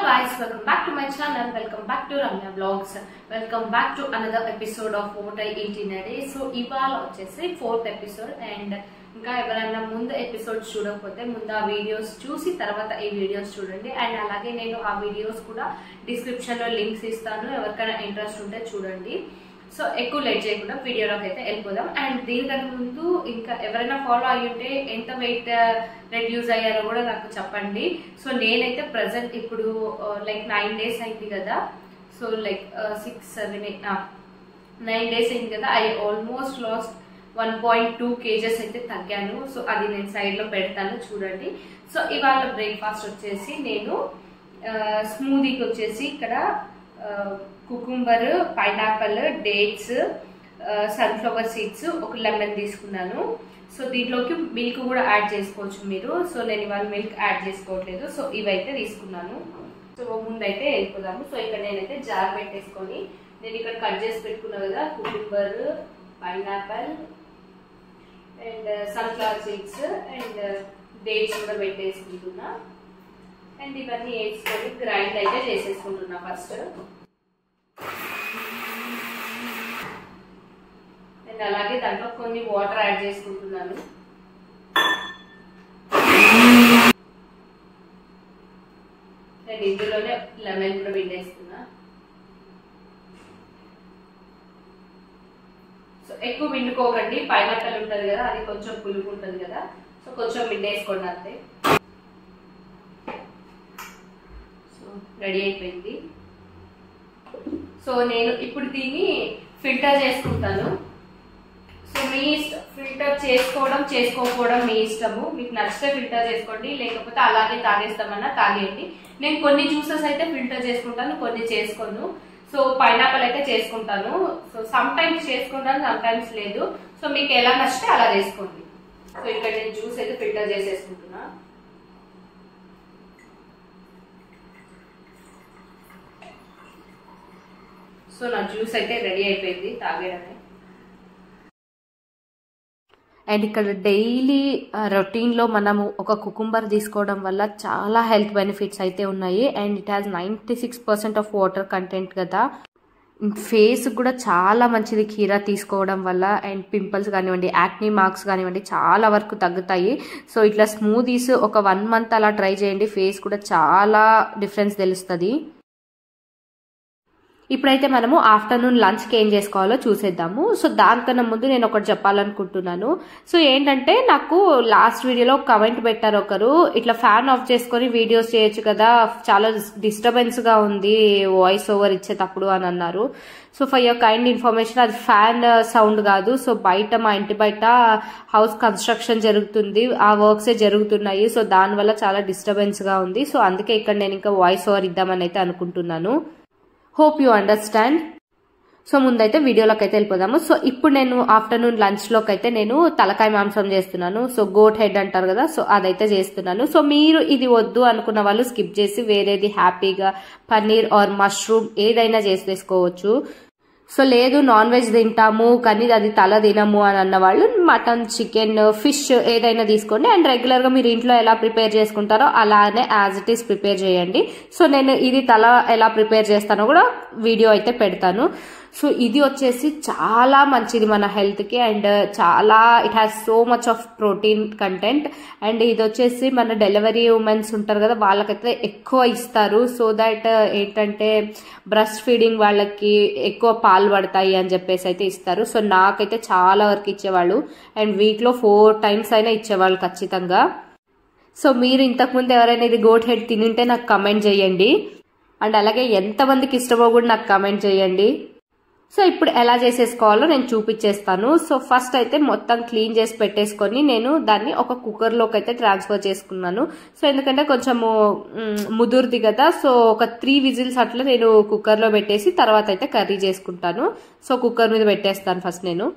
guys, welcome back to my channel. Welcome back to Ramya Vlogs. Welcome back to another episode of What I Eat in a Day. So ఇవాళ వచ్చేసి 4th episode and ఇంకా ఎవరైనా ముందు episode చూడకపోతే ముందు ఆ videos చూసి తర్వాత ఈ వీడియోస్ చూడండి. అండ్ అలాగే నేను ఆ వీడియోస్ కూడా డిస్క్రిప్షన్ లో లింక్స్ ఇస్తాను, ఎవరికైనా ఇంట్రెస్ట్ ఉంటే చూడండి. సో ఎక్కువ లేట్ చేయకుండా వీడియోలోకి అయితే వెళ్ళిపోదాం. అండ్ దీనికన్నా ముందు ఇంకా ఎవరైనా ఫాలో అయ్యి ఉంటే ఎంత వెయిట్ రెడ్యూస్ అయ్యారో కూడా నాకు చెప్పండి. సో నేనైతే ప్రజెంట్ ఇప్పుడు లైక్ 9 days అయింది కదా, సో లైక్ 6, 7, 8, 9 days అయింది కదా. ఐ ఆల్మోస్ట్ లాస్ట్ 1.2 kgs అయితే తగ్గాను. సో అది నేను సైడ్ లో పెడతాను చూడండి. సో ఇవాళ బ్రేక్ఫాస్ట్ వచ్చేసి నేను స్మూదీకి వచ్చేసి ఇక్కడ cucumber, pineapple, dates, sunflower seeds, ఒక లెమన్ తీసుకున్నాను. సో దీంట్లోకి మిల్క్ కూడా యాడ్ చేసుకోవచ్చు మీరు. సో నేను ఇవాళ మిల్క్ యాడ్ చేసుకోవట్లేదు. సో ఇవైతే తీసుకున్నాను. సో ముందైతే వెళ్ళిపోదాము. సో ఇక్కడ నేనైతే జార్ పెట్టేసుకొని నేను ఇక్కడ కట్ చేసి పెట్టుకున్నాను కదా, cucumber, pineapple and sunflower seeds and dates కూడా పెట్టేసుకుంటున్నా. అండ్ ఇవన్నీ వేసుకొని గ్రైండ్ అయితే చేసేసుకుంటున్నా ఫస్ట్. అండ్ అలాగే దాంట్లో కొన్ని వాటర్ యాడ్ చేసుకుంటున్నాను. అండ్ ఇందులోనే లెమన్ కూడా పిండేస్తున్నా. సో ఎక్కువ పిండుకోకండి, పైనాపిల్ ఉంటుంది కదా, అది కొంచెం పులుపు ఉంటుంది కదా, సో కొంచెం పిండేసుకోండి అంతే. సో రెడీ అయిపోయింది. సో నేను ఇప్పుడు దీన్ని ఫిల్టర్ చేసుకుంటాను. సో మీ ఫిల్టర్ చేసుకోవడం చేసుకోకపోవడం మీ ఇష్టము. మీకు నచ్చితే ఫిల్టర్ చేసుకోండి, లేకపోతే అలాగే తాగేస్తామన్నా తాగేయండి. నేను కొన్ని జ్యూసెస్ అయితే ఫిల్టర్ చేసుకుంటాను, కొన్ని చేసుకోను. సో పైనాపిల్ అయితే చేసుకుంటాను. సో సమ్ టైమ్స్ చేసుకుంటాను, సమ్ టైమ్స్ లేదు. సో మీకు ఎలా నచ్చితే అలా చేసుకోండి. సో ఇక్కడ నేను జ్యూస్ అయితే ఫిల్టర్ చేసేసుకుంటున్నా. సో నా జ్యూస్ అయితే రెడీ అయిపోయింది తాగేయడమే. అండ్ ఇక్కడ డైలీ రొటీన్లో మనము ఒక కుకుంబర్ తీసుకోవడం వల్ల చాలా హెల్త్ బెనిఫిట్స్ అయితే ఉన్నాయి. And it has 96% of water content కదా. ఫేస్ కూడా చాలా మంచిది కీరా తీసుకోవడం వల్ల. అండ్ పింపుల్స్ కానివ్వండి, యాక్నీ మార్క్స్ కానివ్వండి, చాలా వరకు తగ్గుతాయి. సో ఇట్లా స్మూదీస్ ఒక 1 month అలా ట్రై చేయండి, ఫేస్ కూడా చాలా డిఫరెన్స్ తెలుస్తుంది. ఇప్పుడైతే మనము ఆఫ్టర్నూన్ లంచ్కి ఏం చేసుకోవాలో చూసేద్దాము. సో దానికన్నా ముందు నేను ఒకటి చెప్పాలనుకుంటున్నాను. సో ఏంటంటే నాకు లాస్ట్ వీడియోలో కమెంట్ పెట్టారు ఒకరు, ఇట్లా ఫ్యాన్ ఆఫ్ చేసుకొని వీడియోస్ చేయొచ్చు కదా, చాలా డిస్టర్బెన్స్గా ఉంది వాయిస్ ఓవర్ ఇచ్చేటప్పుడు అని అన్నారు. So for your kind information, అది ఫ్యాన్ సౌండ్ కాదు. సో బయట మా ఇంటి బయట హౌస్ కన్స్ట్రక్షన్ జరుగుతుంది, ఆ వర్క్సే జరుగుతున్నాయి. సో దానివల్ల చాలా డిస్టర్బెన్స్గా ఉంది. సో అందుకే ఇక్కడ నేను ఇంకా వాయిస్ ఓవర్ ఇద్దామని అయితే అనుకుంటున్నాను. Hope you understand. సో ముందైతే వీడియోలోకి అయితే వెళ్ళిపోదాము. సో ఇప్పుడు నేను ఆఫ్టర్నూన్ లంచ్లోకి అయితే నేను తలకాయ మాంసం చేస్తున్నాను. సో గోట్ హెడ్ అంటారు కదా, సో అదైతే చేస్తున్నాను. సో మీరు ఇది వద్దు అనుకున్న వాళ్ళు స్కిప్ చేసి వేరేది హ్యాపీగా పన్నీర్ ఆర్ మష్రూమ్ ఏదైనా చేసేసుకోవచ్చు. సో లేదు నాన్ వెజ్ తింటాము కానీ అది తల తినము అని అన్న వాళ్ళు మటన్, చికెన్, ఫిష్ ఏదైనా తీసుకోండి. అండ్ రెగ్యులర్గా మీరు ఇంట్లో ఎలా ప్రిపేర్ చేసుకుంటారో అలానే యాజ్ ఇట్ ఈస్ ప్రిపేర్ చేయండి. సో నేను ఇది తల ఎలా ప్రిపేర్ చేస్తానో కూడా వీడియో అయితే పెడతాను. సో ఇది వచ్చేసి చాలా మంచిది మన హెల్త్కి అండ్ చాలా it has so much of protein content. And ఇది వచ్చేసి మన డెలివరీ ఉమెన్స్ ఉంటారు కదా, వాళ్ళకైతే ఎక్కువ ఇస్తారు. సో దట్ ఏంటంటే బ్రెస్ట్ ఫీడింగ్ వాళ్ళకి ఎక్కువ పాలు పడతాయి అని చెప్పేసి అయితే ఇస్తారు. సో నాకైతే చాలా వరకు ఇచ్చేవాళ్ళు అండ్ వీక్లో 4 times అయినా ఇచ్చేవాళ్ళు ఖచ్చితంగా. సో మీరు ఇంతకుముందు ఎవరైనా ఇది గోట్ హెడ్ తినింటే నాకు కమెంట్ చేయండి. అండ్ అలాగే ఎంతమందికి ఇష్టమో కూడా నాకు కమెంట్ చేయండి. సో ఇప్పుడు ఎలా చేసేసుకోవాలో నేను చూపించేస్తాను. సో ఫస్ట్ అయితే మొత్తం క్లీన్ చేసి పెట్టేసుకొని నేను దాన్ని ఒక కుక్కర్లోకి అయితే ట్రాన్స్ఫర్ చేసుకున్నాను. సో ఎందుకంటే కొంచెము ముదురుది కదా, సో ఒక 3 విజిల్స్ అట్లా నేను కుక్కర్లో పెట్టేసి తర్వాత అయితే కర్రీ చేసుకుంటాను. సో కుక్కర్ మీద పెట్టేస్తాను ఫస్ట్ నేను.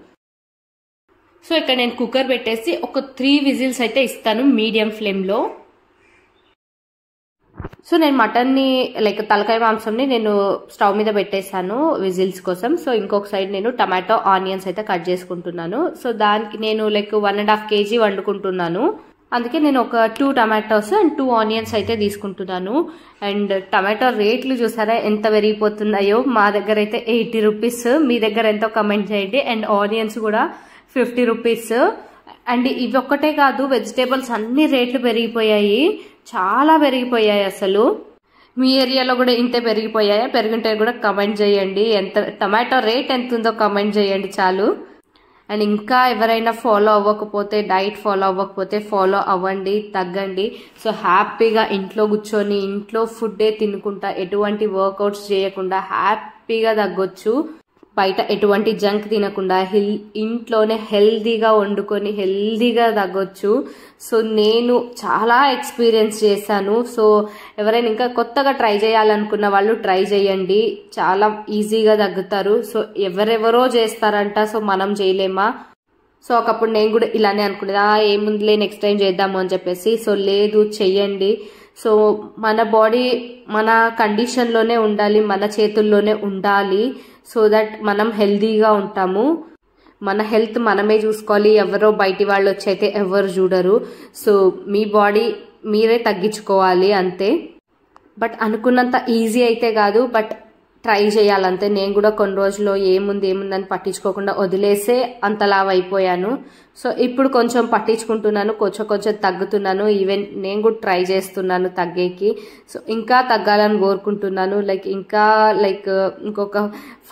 సో ఇక్కడ నేను కుక్కర్ పెట్టేసి ఒక 3 విజిల్స్ అయితే ఇస్తాను మీడియం ఫ్లేమ్లో. సో నేను మటన్ని లైక్ తలకాయ మాంసంని నేను స్టవ్ మీద పెట్టేశాను విజిల్స్ కోసం. సో ఇంకొక సైడ్ నేను టమాటో, ఆనియన్స్ అయితే కట్ చేసుకుంటున్నాను. సో దానికి నేను లైక్ 1.5 kg వండుకుంటున్నాను. అందుకే నేను ఒక 2 టమాటోస్ అండ్ 2 ఆనియన్స్ అయితే తీసుకుంటున్నాను. అండ్ టమాటో రేట్లు చూసారా ఎంత పెరిగిపోతున్నాయో. మా దగ్గర అయితే 80 రూపీస్, మీ దగ్గర ఎంతో కమెంట్ చేయండి. అండ్ ఆనియన్స్ కూడా 50 రూపీస్. అండ్ ఇవి ఒక్కటే కాదు, వెజిటేబుల్స్ అన్ని రేట్లు పెరిగిపోయాయి, చాలా పెరిగిపోయాయి అసలు. మీ ఏరియాలో కూడా ఇంతే పెరిగిపోయాయా? పెరిగింటే కూడా కమెంట్ చేయండి. ఎంత టమాటో రేట్ ఎంత ఉందో కమెంట్ చేయండి చాలు. అండ్ ఇంకా ఎవరైనా ఫాలో అవ్వకపోతే, డైట్ ఫాలో అవ్వకపోతే ఫాలో అవ్వండి, తగ్గండి. సో హ్యాపీగా ఇంట్లో కూర్చొని ఇంట్లో ఫుడ్డే తినుకుంటా, ఎటువంటి వర్కౌట్స్ చేయకుండా హ్యాపీగా తగ్గొచ్చు. బయట ఎటువంటి జంక్ తినకుండా ఇంట్లోనే హెల్దీగా వండుకొని హెల్దీగా తగ్గొచ్చు. సో నేను చాలా ఎక్స్పీరియన్స్ చేశాను. సో ఎవరైనా ఇంకా కొత్తగా ట్రై చేయాలనుకున్న వాళ్ళు ట్రై చేయండి, చాలా ఈజీగా తగ్గుతారు. సో ఎవరెవరో చేస్తారంట, సో మనం చేయలేమా? సో ఒకప్పుడు నేను కూడా ఇలానే అనుకునేది, ఏముందిలే నెక్స్ట్ టైం చేద్దాము అని చెప్పేసి. సో లేదు, చెయ్యండి. సో మన బాడీ మన కండిషన్లోనే ఉండాలి, మన చేతుల్లోనే ఉండాలి. సో దట్ మనం హెల్దీగా ఉంటాము. మన హెల్త్ మనమే చూసుకోవాలి, ఎవరో బయటి వాళ్ళు వచ్చి అయితే ఎవరు చూడరు. సో మీ బాడీ మీరే తగ్గించుకోవాలి అంతే. బట్ అనుకున్నంత ఈజీ అయితే కాదు, బట్ ట్రై చేయాలంతే. నేను కూడా కొన్ని రోజుల్లో ఏముందని పట్టించుకోకుండా వదిలేసే అంతలావ్ అయిపోయాను. సో ఇప్పుడు కొంచెం పట్టించుకుంటున్నాను, కొంచెం తగ్గుతున్నాను. ఈవెన్ నేను కూడా ట్రై చేస్తున్నాను తగ్గేకి. సో ఇంకా తగ్గాలని కోరుకుంటున్నాను. ఇంకొక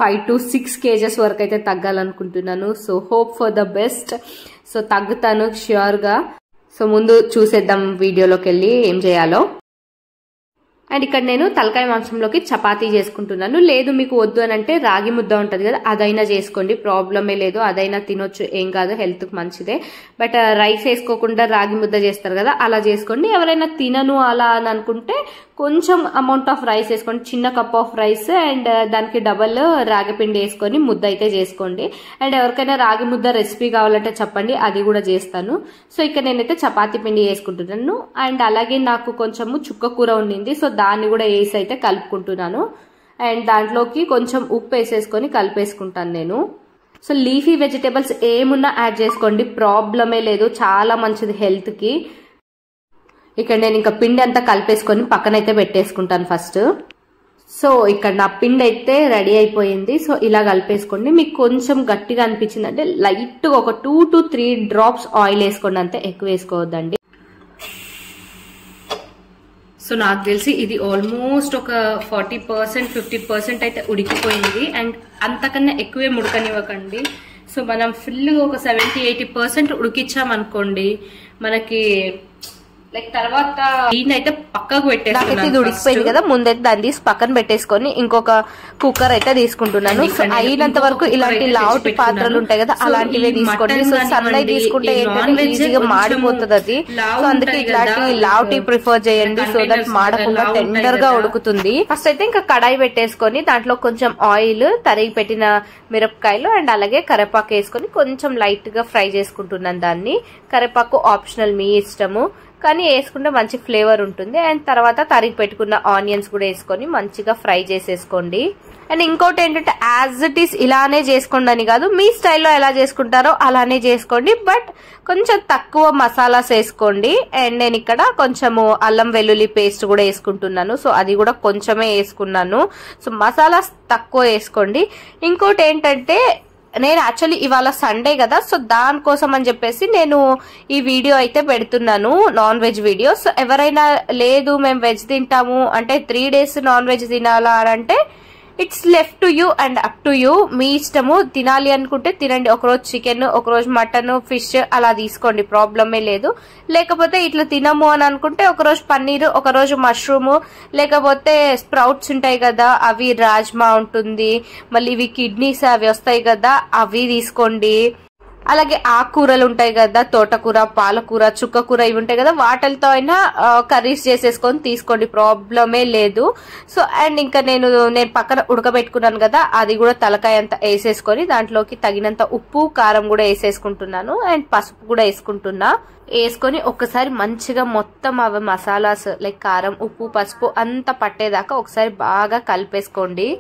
5 to 6 kgs వరకు అయితే తగ్గాలనుకుంటున్నాను. So hope for the best. So తగ్గుతాను ష్యూర్గా. సో ముందు చూసేద్దాం వీడియోలోకి వెళ్ళి ఏం చేయాలో. అండ్ ఇక్కడ నేను తలకాయ మాంసంలోకి చపాతీ చేసుకుంటున్నాను. లేదు మీకు వద్దు అని అంటే రాగి ముద్ద ఉంటుంది కదా, అదైనా చేసుకోండి, ప్రాబ్లమే లేదు. అదైనా తినొచ్చు, ఏం కాదు, హెల్త్కి మంచిదే. బట్ రైస్ వేసుకోకుండా రాగి ముద్ద చేస్తారు కదా, అలా చేసుకోండి. ఎవరైనా తినను అలా అని అనుకుంటే కొంచెం అమౌంట్ ఆఫ్ రైస్ వేసుకోండి, చిన్న కప్ ఆఫ్ రైస్ అండ్ దానికి డబల్ రాగి పిండి వేసుకొని ముద్ద అయితే చేసుకోండి. అండ్ ఎవరికైనా రాగి ముద్ద రెసిపీ కావాలంటే చెప్పండి, అది కూడా చేస్తాను. సో ఇక్కడ నేనైతే చపాతీ పిండి వేసుకుంటున్నాను. అండ్ అలాగే నాకు కొంచెము చుక్క కూర ఉండింది, సో దాన్ని కూడా వేసి అయితే కలుపుకుంటున్నాను. అండ్ దాంట్లోకి కొంచెం ఉప్పు వేసేసుకొని కలిపేసుకుంటాను నేను. సో లీఫీ వెజిటేబుల్స్ ఏమున్నా యాడ్ చేసుకోండి, ప్రాబ్లమే లేదు, చాలా మంచిది హెల్త్కి. ఇక్కడ నేను ఇంకా పిండి అంతా కలిపేసుకొని పక్కనైతే పెట్టేసుకుంటాను ఫస్ట్. సో ఇక్కడ నా పిండి అయితే రెడీ అయిపోయింది. సో ఇలా కలిపేసుకోండి. మీకు కొంచెం గట్టిగా అనిపించింది అంటే లైట్గా ఒక 2 to 3 drops ఆయిల్ వేసుకోండి, అంతే, ఎక్కువ వేసుకోవద్దండి. సో నాకు తెలిసి ఇది ఆల్మోస్ట్ ఒక 40% 50% అయితే ఉడికిపోయింది. అండ్ అంతకన్నా ఎక్కువే ఉడకనివ్వకండి. సో మనం ఫుల్ ఒక 70-80% ఉడికించామనుకోండి, మనకి తర్వాత దీన్నైతే పక్కకు పెట్టేసుకున్నాను. ఇది ఉడికిపోయింది కదా, ముందైతే దాన్ని తీసి పక్కన పెట్టేసుకొని ఇంకొక కుక్కర్ అయితే తీసుకుంటున్నాను. సో అయినంత వరకు ఇలాంటి లావుటి పాత్రలు ఉంటాయి కదా, అలాంటివే తీసుకోండి. సో సన్నై తీసుకుంటే ఏంటంటే ఈజీగా మాడిపోతుంది అది. సో అందుకే ఇలాంటి లావుటి ప్రిఫర్ చేయండి, సో దట్ మాడకుండా టెండర్ గా ఉడుకుతుంది. ఫస్ట్ అయితే ఇంకా కడాయి పెట్టేసుకొని దాంట్లో కొంచెం ఆయిల్, తరిగి పెట్టిన మిరపకాయలు అండ్ అలాగే కరివేపాకు వేసుకొని కొంచెం లైట్ గా ఫ్రై చేసుకుంటున్నాను దాన్ని. కరివేపాకు ఆప్షనల్, మీ ఇష్టము, కానీ వేసుకుంటే మంచి ఫ్లేవర్ ఉంటుంది. అండ్ తర్వాత తరిగి పెట్టుకున్న ఆనియన్స్ కూడా వేసుకొని మంచిగా ఫ్రై చేసేసుకోండి. అండ్ ఇంకోటి ఏంటంటే యాజ్ ఇట్ ఈస్ ఇలానే చేసుకోండి అని కాదు, మీ స్టైల్లో ఎలా చేసుకుంటారో అలానే చేసుకోండి, బట్ కొంచెం తక్కువ మసాలాస్ వేసుకోండి. అండ్ నేను ఇక్కడ కొంచెము అల్లం వెల్లుల్లి పేస్ట్ కూడా వేసుకుంటున్నాను. సో అది కూడా కొంచెమే వేసుకున్నాను. సో మసాలాస్ తక్కువ వేసుకోండి. ఇంకోటి ఏంటంటే నేను యాక్చువల్లీ ఇవాళ సండే కదా, సో దానికోసం అని చెప్పేసి నేను ఈ వీడియో అయితే పెడుతున్నాను, నాన్ వెజ్ వీడియో. సో ఎవరైనా లేదు మేము వెజ్ తింటాము అంటే 3 days నాన్ వెజ్ తినాలా అని అంటే it's left to you and up to you, మీ ఇష్టము. తినాలి అనుకుంటే తినండి, ఒకరోజు చికెన్, ఒకరోజు మటన్, ఫిష్ అలా తీసుకోండి, ప్రాబ్లమే లేదు. లేకపోతే ఇట్లా తినము అని అనుకుంటే ఒకరోజు పన్నీర్, ఒకరోజు మష్రూమ్, లేకపోతే స్ప్రౌట్స్ ఉంటాయి కదా అవి, రాజ్మా ఉంటుంది, మళ్ళీ ఇవి కిడ్నీస్ అవి వస్తాయి కదా అవి తీసుకోండి. అలాగే ఆకుకూరలు ఉంటాయి కదా, తోటకూర, పాలకూర, చుక్కకూర, ఇవి ఉంటాయి కదా, వాటితో అయినా కర్రీస్ చేసేసుకొని తీసుకోండి, ప్రాబ్లమే లేదు. సో అండ్ ఇంకా నేను పక్కన ఉడకబెట్టుకున్నాను కదా, అది కూడా తలకాయ అంతా వేసేసుకొని దాంట్లోకి తగినంత ఉప్పు, కారం కూడా వేసేసుకుంటున్నాను. అండ్ పసుపు కూడా వేసుకుంటున్నా. వేసుకొని ఒక్కసారి మంచిగా మొత్తం అవి మసాలాస్ లైక్ కారం, ఉప్పు, పసుపు అంతా పట్టేదాకా ఒకసారి బాగా కలిపేసుకోండి.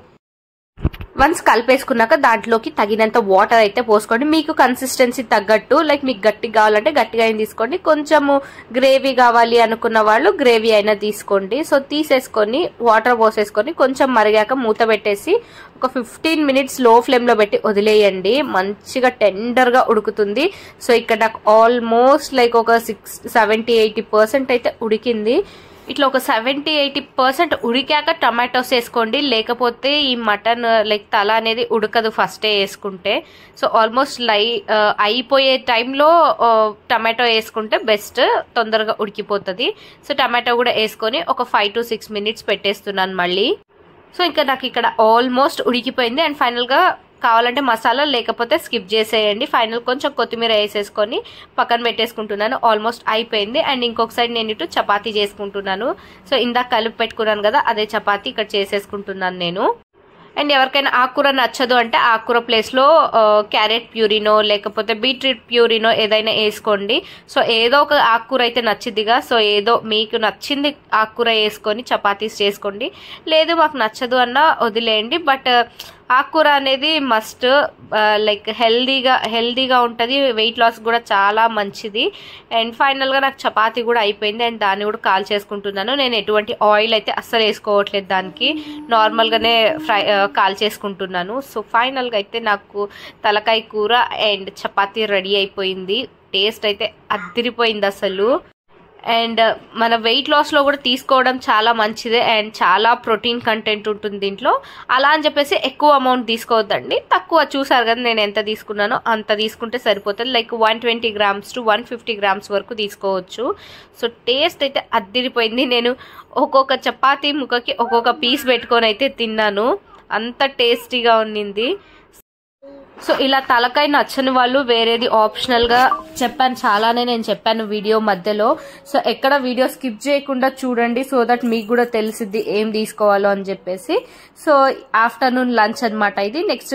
వన్స్ కలిపేసుకున్నాక దాంట్లోకి తగినంత వాటర్ అయితే పోసుకోండి. మీకు కన్సిస్టెన్సీ తగ్గట్టు, లైక్ మీకు గట్టిగా కావాలంటే గట్టిగా అయినా తీసుకోండి, కొంచెము గ్రేవీ కావాలి అనుకున్న వాళ్ళు గ్రేవీ అయినా తీసుకోండి. సో తీసేసుకొని వాటర్ పోసేసుకొని కొంచెం మరిగాక మూత పెట్టేసి ఒక 15 minutes లో ఫ్లేమ్ లో పెట్టి వదిలేయండి. మంచిగా టెండర్ గా ఉడుకుతుంది. సో ఇక్కడ నాకు ఆల్మోస్ట్ లైక్ ఒక 70-80% అయితే ఉడికింది. ఇట్లా ఒక 70-80% ఉడికాక టమాటోస్ వేసుకోండి, లేకపోతే ఈ మటన్ లైక్ తల అనేది ఉడకదు ఫస్టే వేసుకుంటే. సో ఆల్మోస్ట్ అయిపోయే టైంలో టమాటో వేసుకుంటే బెస్ట్, తొందరగా ఉడికిపోతుంది. సో టమాటో కూడా వేసుకొని ఒక 5 to 6 minutes పెట్టేస్తున్నాను మళ్ళీ. సో ఇంకా నాకు ఇక్కడ ఆల్మోస్ట్ ఉడికిపోయింది. అండ్ ఫైనల్గా కావాలంటే మసాలా లేకపోతే స్కిప్ చేసేయండి. ఫైనల్ కొంచెం కొత్తిమీర వేసేసుకొని పక్కన పెట్టేసుకుంటున్నాను. ఆల్మోస్ట్ అయిపోయింది. అండ్ ఇంకొక సైడ్ నేను ఇటు చపాతీ చేసుకుంటున్నాను. సో ఇందాక కలిపి పెట్టుకున్నాను కదా, అదే చపాతీ ఇక్కడ చేసేసుకుంటున్నాను నేను. అండ్ ఎవరికైనా ఆకుకూర నచ్చదు అంటే ఆకుకూర ప్లేస్లో క్యారెట్ ప్యూరినో లేకపోతే బీట్రూట్ ప్యూరినో ఏదైనా వేసుకోండి. సో ఏదో ఒక ఆకుకూర అయితే నచ్చిద్దిగా. సో ఏదో మీకు నచ్చింది ఆకుకూర వేసుకొని చపాతీస్ చేసుకోండి. లేదు మాకు నచ్చదు అన్న వదిలేయండి. బట్ ఆకుకూర అనేది మస్ట్, లైక్ హెల్దీగా ఉంటుంది, వెయిట్ లాస్ కూడా చాలా మంచిది. అండ్ ఫైనల్గా నాకు చపాతీ కూడా అయిపోయింది. అండ్ దాన్ని కూడా కాల్ చేసుకుంటున్నాను. నేను ఎటువంటి ఆయిల్ అయితే అస్సలు వేసుకోవట్లేదు, దానికి నార్మల్గానే కాల్ చేసుకుంటున్నాను. సో ఫైనల్గా అయితే నాకు తలకాయ కూర అండ్ చపాతీ రెడీ అయిపోయింది. టేస్ట్ అయితే అదిరిపోయింది అసలు. అండ్ మన వెయిట్ లాస్లో కూడా తీసుకోవడం చాలా మంచిదే. అండ్ చాలా ప్రోటీన్ కంటెంట్ ఉంటుంది దీంట్లో. అలా అని చెప్పేసి ఎక్కువ అమౌంట్ తీసుకోవద్దండి, తక్కువ. చూసారు కదా నేను ఎంత తీసుకున్నానో అంత తీసుకుంటే సరిపోతుంది. లైక్ 120 grams to 150 grams వరకు తీసుకోవచ్చు. సో టేస్ట్ అయితే అద్దిరిపోయింది. నేను ఒక్కొక్క చపాతీ ముక్కకి ఒక్కొక్క పీస్ పెట్టుకొని అయితే తిన్నాను, అంత టేస్టీగా ఉన్నింది. సో ఇలా తలకాయ నచ్చని వాళ్ళు వేరేది ఆప్షనల్ గా చెప్పాను, చాలానే నేను చెప్పాను వీడియో మధ్యలో. సో ఎక్కడ వీడియో స్కిప్ చేయకుండా చూడండి, సో దట్ మీకు కూడా తెలిసిద్ది ఏం తీసుకోవాలో అని చెప్పేసి. సో ఆఫ్టర్నూన్ లంచ్ అనమాట ఇది. నెక్స్ట్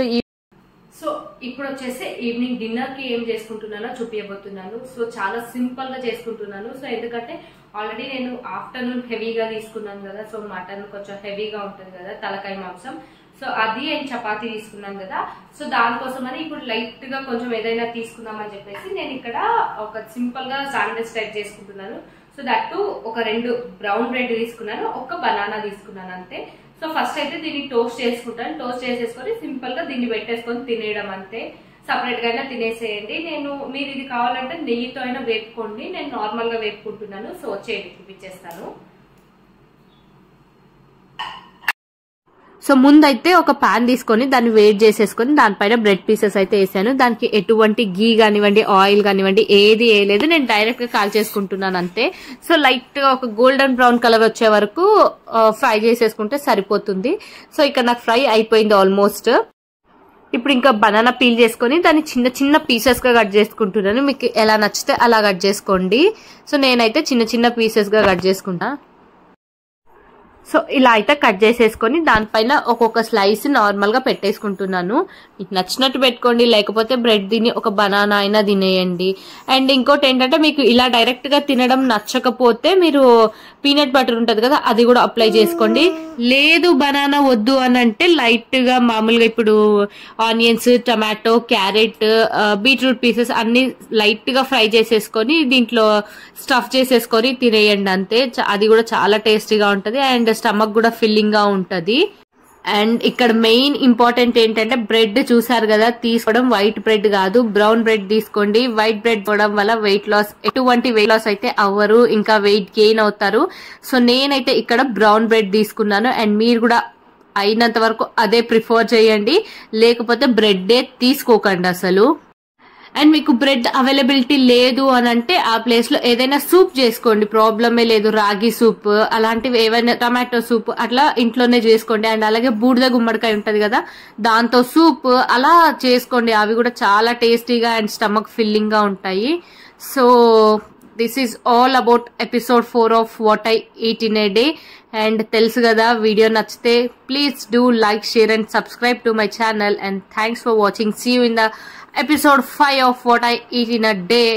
సో ఇప్పుడు వచ్చేసి ఈవినింగ్ డిన్నర్ కి ఏం చేసుకుంటున్నానో చూపించబోతున్నాను. సో చాలా సింపుల్ గా చేసుకుంటున్నాను. సో ఎందుకంటే ఆల్రెడీ నేను ఆఫ్టర్నూన్ హెవీగా తీసుకున్నాను కదా. సో మటన్ కొంచెం హెవీగా ఉంటుంది కదా, తలకాయ మాంసం. సో అది అండ్ చపాతీ తీసుకున్నాను కదా. సో దానికోసమని ఇప్పుడు లైట్ గా కొంచెం ఏదైనా తీసుకుందామని చెప్పేసి నేను ఇక్కడ ఒక సింపుల్ గా శాండ్విచ్ టైప్ చేసుకుంటున్నాను. సో దట్టు ఒక 2 బ్రౌన్ బ్రెడ్ తీసుకున్నాను, ఒక బనానా తీసుకున్నాను అంతే. సో ఫస్ట్ అయితే దీన్ని టోస్ట్ చేసుకుంటాను. టోస్ట్ చేసేసుకొని సింపుల్ గా దీన్ని పెట్టేసుకొని తినేయడం అంతే. సపరేట్ గా అయినా తినేసేయండి. మీరు ఇది కావాలంటే నెయ్యితో అయినా వేపుకోండి, నేను నార్మల్ గా వేపుకుంటున్నాను. సో వచ్చేయండి చూపించేస్తాను. సో ముందైతే ఒక పాన్ తీసుకొని దాన్ని వేడి చేసేసుకొని దానిపైన బ్రెడ్ పీసెస్ అయితే వేసాను. దానికి ఎటువంటి గీ కానివ్వండి, ఆయిల్ కానివ్వండి ఏది వేయలేదు, నేను డైరెక్ట్ గా కాల్ చేసుకుంటున్నాను అంతే. సో లైట్ గా ఒక గోల్డెన్ బ్రౌన్ కలర్ వచ్చే వరకు ఫ్రై చేసేసుకుంటే సరిపోతుంది. సో ఇక్కడ నాకు ఫ్రై అయిపోయింది ఆల్మోస్ట్. ఇప్పుడు ఇంకా బనానా పీల్ చేసుకొని దాన్ని చిన్న చిన్న పీసెస్ గా కట్ చేసుకుంటున్నాను. మీకు ఎలా నచ్చితే అలా కట్ చేసుకోండి. సో నేనైతే చిన్న చిన్న పీసెస్ గా కట్ చేసుకుంటా. సో ఇలా అయితే కట్ చేసేసుకొని దానిపైన ఒక్కొక్క స్లైస్ నార్మల్ గా పెట్టేసుకుంటున్నాను. మీకు నచ్చినట్టు పెట్టుకోండి, లేకపోతే బ్రెడ్ తిని ఒక బనానా అయినా తినేయండి. అండ్ ఇంకోటి ఏంటంటే మీకు ఇలా డైరెక్ట్ గా తినడం నచ్చకపోతే మీరు పీనట్ బటర్ ఉంటుంది కదా, అది కూడా అప్లై చేసుకోండి. లేదు బనానా వద్దు అని అంటే లైట్ గా మామూలుగా ఇప్పుడు onions, tomato, carrot, beetroot pieces అన్ని లైట్ గా ఫ్రై చేసేసుకొని దీంట్లో స్టఫ్ చేసేసుకొని తినేయండి అంతే. అది కూడా చాలా టేస్టీగా ఉంటది అండ్ స్టమక్ కూడా ఫిల్లింగ్ గా ఉంటది. అండ్ ఇక్కడ మెయిన్ ఇంపార్టెంట్ ఏంటంటే బ్రెడ్ చూసారు కదా, తీసుకోవడం వైట్ బ్రెడ్ కాదు, బ్రౌన్ బ్రెడ్ తీసుకోండి. వైట్ బ్రెడ్ పోవడం వల్ల వెయిట్ లాస్, ఎటువంటి వెయిట్ లాస్ అయితే అవ్వరు, ఇంకా వెయిట్ గెయిన్ అవుతారు. సో నేనైతే ఇక్కడ బ్రౌన్ బ్రెడ్ తీసుకున్నాను. అండ్ మీరు కూడా అయినంత వరకు అదే ప్రిఫర్ చేయండి, లేకపోతే బ్రెడ్డే తీసుకోకండి అసలు. అండ్ మీకు బ్రెడ్ అవైలబిలిటీ లేదు అని అంటే ఆ ప్లేస్ లో ఏదైనా సూప్ చేసుకోండి, ప్రాబ్లమే లేదు. రాగి సూప్ అలాంటివి ఏవైనా, టమాటో సూప్ అట్లా ఇంట్లోనే చేసుకోండి. అండ్ అలాగే బూడిద గుమ్మడికాయ ఉంటది కదా, దాంతో సూప్ అలా చేసుకోండి. అవి కూడా చాలా టేస్టీగా అండ్ స్టమక్ ఫిల్లింగ్ గా ఉంటాయి. So this is all about episode 4 of what I eat in a day. And తెలుసు కదా, వీడియో నచ్చితే please do like, share and subscribe to my channel. And thanks for watching. See you in the episode 5 of what I eat in a day.